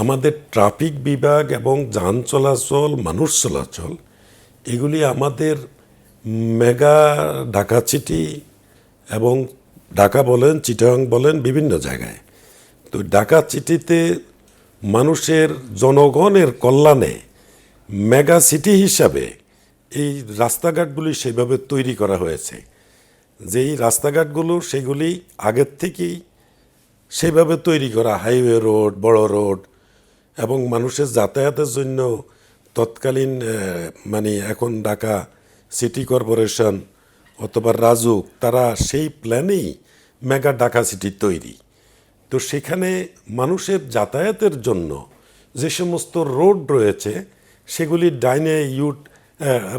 আমাদের ট্রাফিক বিভাগ এবং যান চলাচল, মানুষ চলাচল, এগুলি আমাদের মেগা ঢাকা সিটি এবং ঢাকা বলেন, চিটাগাং বলেন, বিভিন্ন জায়গায়। তো ঢাকা সিটিতে মানুষের, জনগণের কল্যাণে মেগা সিটি হিসাবে এই রাস্তাঘাটগুলি সেভাবে তৈরি করা হয়েছে, যেই রাস্তাঘাটগুলো সেগুলি আগের থেকেই সেভাবে তৈরি করা, হাইওয়ে রোড, বড় রোড, এবং মানুষের যাতায়াতের জন্য তৎকালীন এখন ঢাকা সিটি কর্পোরেশন অথবা রাজুক, তারা সেই প্ল্যানেই মেগা ঢাকা সিটি তৈরি। তো সেখানে মানুষের যাতায়াতের জন্য যে সমস্ত রোড রয়েছে সেগুলি ডাইনে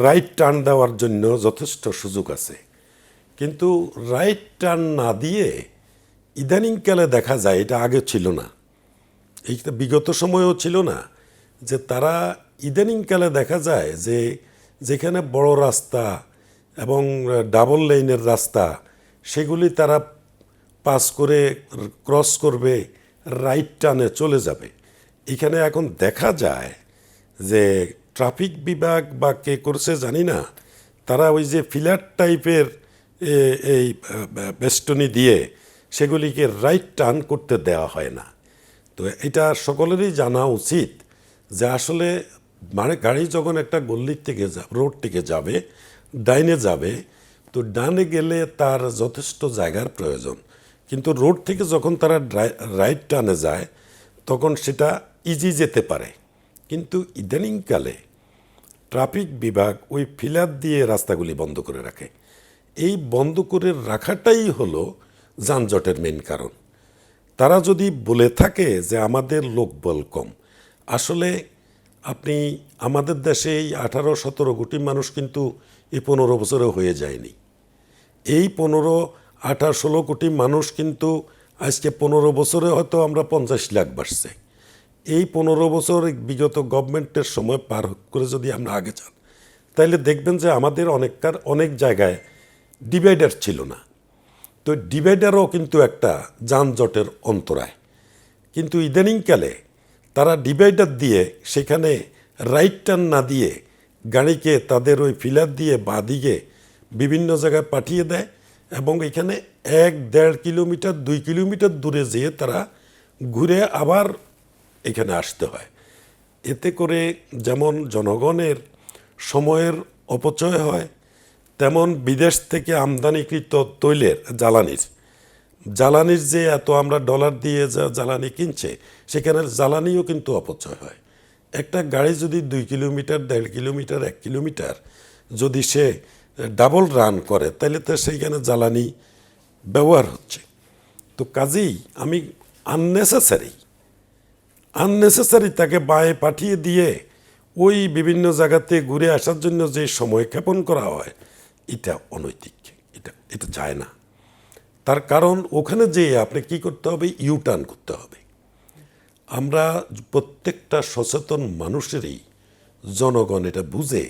রাইট টার্ন দেওয়ার জন্য যথেষ্ট সুযোগ আছে। কিন্তু রাইট টার্ন না দিয়ে ইদানিংকালে দেখা যায়, এটা আগে ছিল না, এইটা বিগত সময়েও ছিল না, যে তারা ইদানিংকালে দেখা যায় যে যেখানে বড় রাস্তা এবং ডাবল লেনের রাস্তা সেগুলি তারা পাস করে ক্রস করবে, রাইট টার্নে চলে যাবে। এখানে এখন দেখা যায় যে ট্রাফিক বিভাগ বা কে করছে জানি না, তারা ওই যে ফিলার টাইপের এই বেষ্টনী দিয়ে সেগুলিকে রাইট টার্ন করতে দেওয়া হয় না। তো এটা সকলেরই জানা উচিত যে আসলে গাড়ি যখন একটা গল্লির থেকে রোড থেকে যাবে, ডাইনে যাবে, তো ডানে গেলে তার যথেষ্ট জায়গার প্রয়োজন। কিন্তু রোড থেকে যখন তারা রাইট টার্নে যায় তখন সেটা ইজি যেতে পারে। কিন্তু ইদানিংকালে ট্রাফিক বিভাগ ওই ফিলার দিয়ে রাস্তাগুলি বন্ধ করে রাখে। এই বন্ধ করে রাখাটাই হলো যানজটের মেইন কারণ। তারা যদি বলে থাকে যে আমাদের লোকবল কম, আসলে আপনি আমাদের দেশে এই 18-17 কোটি মানুষ কিন্তু এই 15 বছরে হয়ে যায়নি। এই 15-18-16 কোটি মানুষ কিন্তু আজকে 15 বছরে হয়তো আমরা 50 লাখ বাড়ছে। এই 15 বছর বিগত গভর্নমেন্টের সময় পার করে যদি আমরা আগে যান, তাহলে দেখবেন যে আমাদের অনেক জায়গায় ডিভাইডার ছিল না। তো ডিভাইডারও কিন্তু একটা যানজটের অন্তরায়। কিন্তু ইদানিংকালে তারা ডিভাইডার দিয়ে সেখানে রাইট টার্ন না দিয়ে গাড়িকে তাদের ওই ফিলার দিয়ে বাঁদিকে বিভিন্ন জায়গায় পাঠিয়ে দেয়, এবং এখানে 1-1.5 কিলোমিটার 2 কিলোমিটার দূরে যেয়ে তারা ঘুরে আবার এখানে আসতে হয়। এতে করে যেমন জনগণের সময়ের অপচয় হয়, তেমন বিদেশ থেকে আমদানিকৃত তৈলের জ্বালানির যে এত আমরা ডলার দিয়ে যা জ্বালানি কিনছে, সেখানে জ্বালানিও কিন্তু অপচয় হয়। একটা গাড়ি যদি 2 কিলোমিটার, 1.5 কিলোমিটার, 1 কিলোমিটার যদি সে ডাবল রান করে, তাহলে তো সেইখানে জ্বালানি ব্যবহার হচ্ছে। তো কাজেই আমি আননেসেসারি তাকে বাঁয়ে পাঠিয়ে দিয়ে ওই বিভিন্ন জায়গাতে ঘুরে আসার জন্য যে সময় ক্ষেপণ করা হয়, এটা অনৈতিক, এটা যায় না। তার কারণ ওখানে যেয়ে আপনি কি করতে হবে, ইউটার্ন করতে হবে। আমরা প্রত্যেকটা সচেতন মানুষেরই, জনগণ এটা বুঝে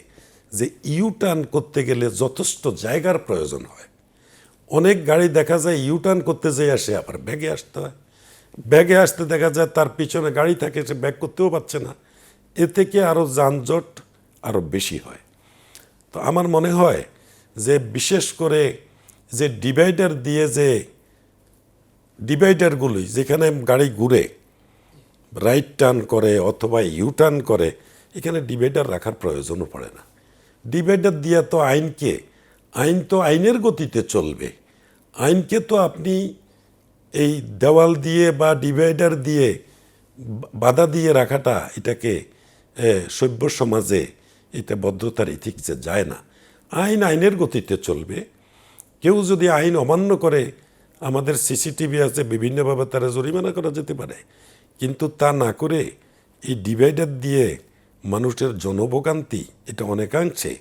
যে ইউটার্ন করতে গেলে যথেষ্ট জায়গার প্রয়োজন হয়। অনেক গাড়ি দেখা যায় ইউটার্ন করতে যেয়ে আসে আবার ব্যাগে আসতে হয়। ব্যাগে আসতে দেখা যায় তার পিছনে গাড়ি থাকে, সে ব্যাগ করতেও পারছে না। এ থেকে আরও যানজট আরও বেশি হয়। তো আমার মনে হয় যে বিশেষ করে যে ডিভাইডার দিয়ে, যে ডিভাইডারগুলি যেখানে গাড়ি ঘুরে রাইট টার্ন করে অথবা ইউটার্ন করে, এখানে ডিভাইডার রাখার প্রয়োজনও পড়ে না। ডিভাইডার দিয়ে তো আইন তো আইনের গতিতে চলবে। আইনকে তো আপনি এই দেওয়াল দিয়ে বা ডিভাইডার দিয়ে বাধা দিয়ে রাখাটা, এটাকে সভ্য সমাজে এটা ভদ্রতার ইথিক্সে যায় না। আইনের গতিতে চলবে। কেউ যদি আইন অমান্য করে, আমাদের সিসিটিভি আছে, বিভিন্নভাবে তারা জরিমানা করা যেতে পারে। কিন্তু তা না করে এই ডিভাইডার দিয়ে মানুষের জনভোগান্তি, এটা অনেকাংশে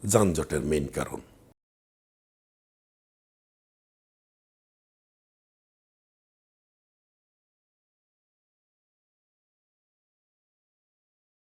যানজটের মেইন কারণ।